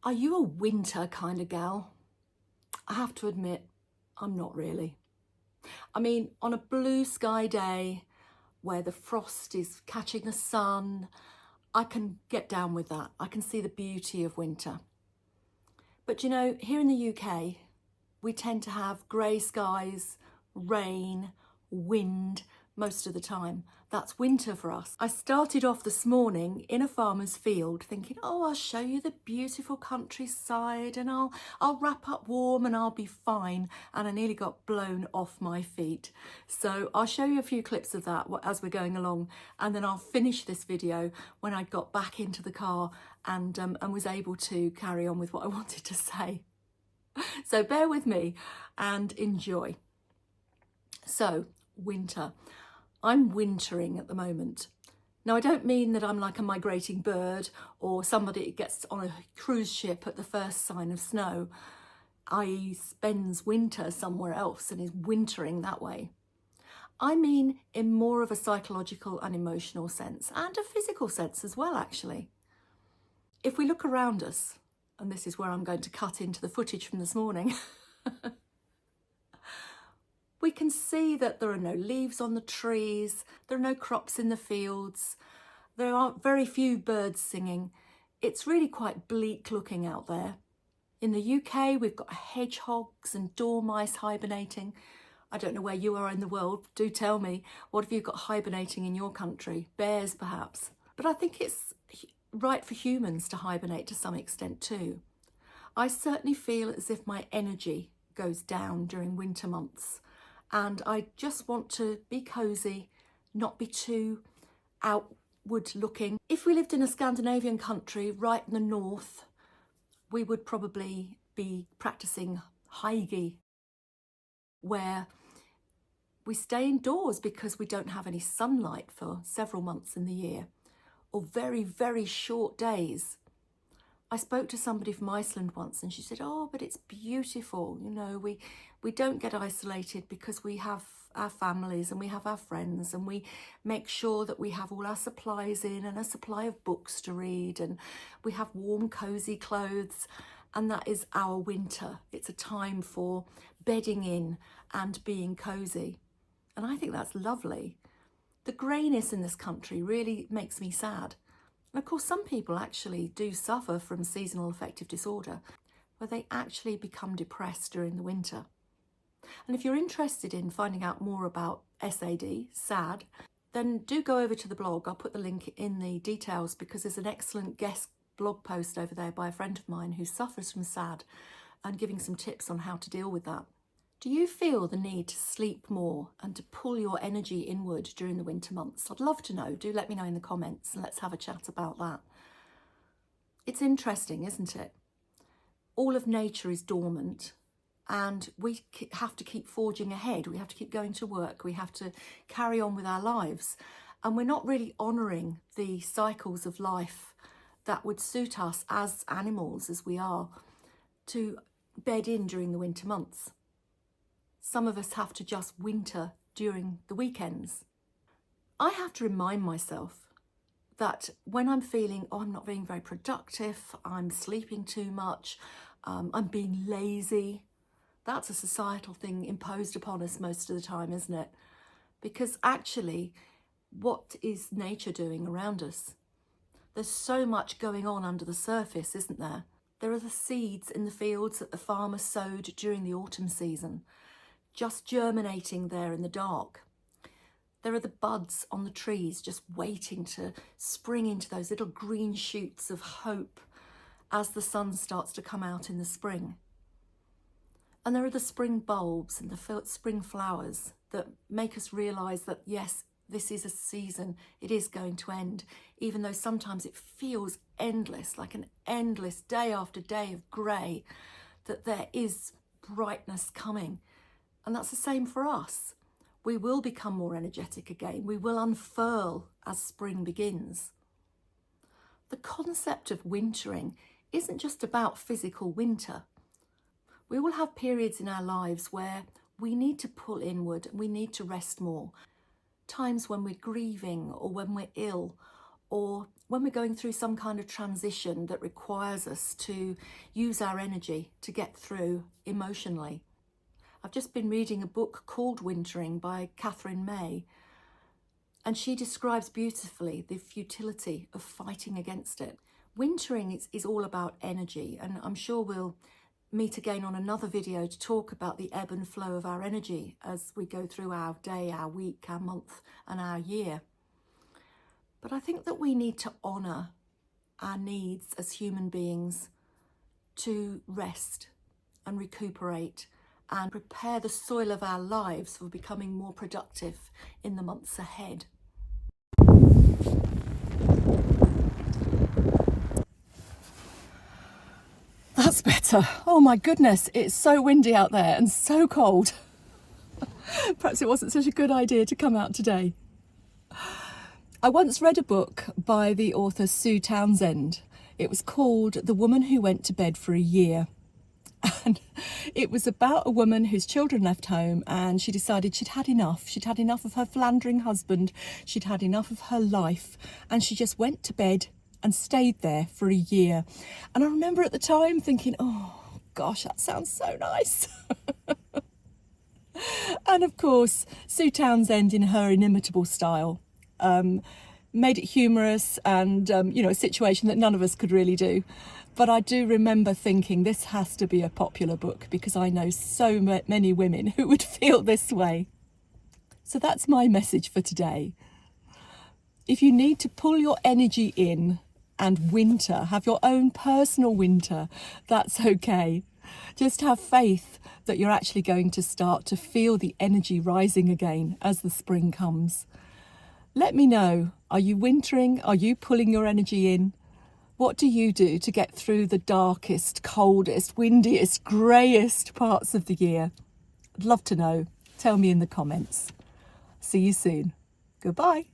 Are you a winter kind of gal? I have to admit, I'm not really. I mean, on a blue sky day where the frost is catching the sun, I can get down with that. I can see the beauty of winter. But you know, here in the UK, we tend to have grey skies, rain, wind most of the time. That's winter for us. I started off this morning in a farmer's field thinking, oh, I'll show you the beautiful countryside and I'll wrap up warm and I'll be fine. And I nearly got blown off my feet. So I'll show you a few clips of that as we're going along, and then I'll finish this video when I got back into the car and was able to carry on with what I wanted to say. So bear with me and enjoy. So, winter. I'm wintering at the moment. Now, I don't mean that I'm like a migrating bird or somebody that gets on a cruise ship at the first sign of snow, i.e. spends winter somewhere else and is wintering that way. I mean in more of a psychological and emotional sense, and a physical sense as well, actually. If we look around us, and this is where I'm going to cut into the footage from this morning, we can see that there are no leaves on the trees, there are no crops in the fields, there are very few birds singing. It's really quite bleak looking out there. In the UK, we've got hedgehogs and dormice hibernating. I don't know where you are in the world, do tell me. What have you got hibernating in your country? Bears, perhaps. But I think it's right for humans to hibernate to some extent too. I certainly feel as if my energy goes down during winter months. And I just want to be cosy, not be too outward looking. If we lived in a Scandinavian country right in the north, we would probably be practicing hygge, where we stay indoors because we don't have any sunlight for several months in the year, or very, very short days. I spoke to somebody from Iceland once and she said, oh, but it's beautiful. You know, we don't get isolated because we have our families and we have our friends and we make sure that we have all our supplies in and a supply of books to read and we have warm, cozy clothes. And that is our winter. It's a time for bedding in and being cozy. And I think that's lovely. The greyness in this country really makes me sad. And of course, some people actually do suffer from seasonal affective disorder, where they actually become depressed during the winter. And if you're interested in finding out more about SAD, SAD, then do go over to the blog. I'll put the link in the details because there's an excellent guest blog post over there by a friend of mine who suffers from SAD and giving some tips on how to deal with that. Do you feel the need to sleep more and to pull your energy inward during the winter months? I'd love to know. Do let me know in the comments and let's have a chat about that. It's interesting, isn't it? All of nature is dormant and we have to keep forging ahead. We have to keep going to work. We have to carry on with our lives. And we're not really honouring the cycles of life that would suit us as animals, as we are, to bed in during the winter months. Some of us have to just winter during the weekends. I have to remind myself that when I'm feeling, oh, I'm not being very productive, I'm sleeping too much, I'm being lazy, that's a societal thing imposed upon us most of the time, isn't it? Because actually, what is nature doing around us? There's so much going on under the surface, isn't there? There are the seeds in the fields that the farmer sowed during the autumn season, just germinating there in the dark. There are the buds on the trees just waiting to spring into those little green shoots of hope as the sun starts to come out in the spring. And there are the spring bulbs and the spring flowers that make us realise that, yes, this is a season, it is going to end, even though sometimes it feels endless, like an endless day after day of grey, that there is brightness coming. And that's the same for us. We will become more energetic again. We will unfurl as spring begins. The concept of wintering isn't just about physical winter. We will have periods in our lives where we need to pull inward and we need to rest more. Times when we're grieving or when we're ill or when we're going through some kind of transition that requires us to use our energy to get through emotionally. I've just been reading a book called Wintering by Katherine May, and she describes beautifully the futility of fighting against it. Wintering is all about energy, and I'm sure we'll meet again on another video to talk about the ebb and flow of our energy as we go through our day, our week, our month and our year. But I think that we need to honour our needs as human beings to rest and recuperate and prepare the soil of our lives for becoming more productive in the months ahead. That's better. Oh my goodness, it's so windy out there and so cold. Perhaps it wasn't such a good idea to come out today. I once read a book by the author Sue Townsend. It was called The Woman Who Went to Bed for a Year. And it was about a woman whose children left home and she decided she'd had enough. She'd had enough of her philandering husband. She'd had enough of her life. And she just went to bed and stayed there for a year. And I remember at the time thinking, oh gosh, that sounds so nice. And of course, Sue Townsend, in her inimitable style, made it humorous and, a situation that none of us could really do. But I do remember thinking this has to be a popular book because I know so many women who would feel this way. So that's my message for today. If you need to pull your energy in and winter, have your own personal winter, that's okay. Just have faith that you're actually going to start to feel the energy rising again as the spring comes. Let me know, are you wintering? Are you pulling your energy in? What do you do to get through the darkest, coldest, windiest, greyest parts of the year? I'd love to know. Tell me in the comments. See you soon. Goodbye.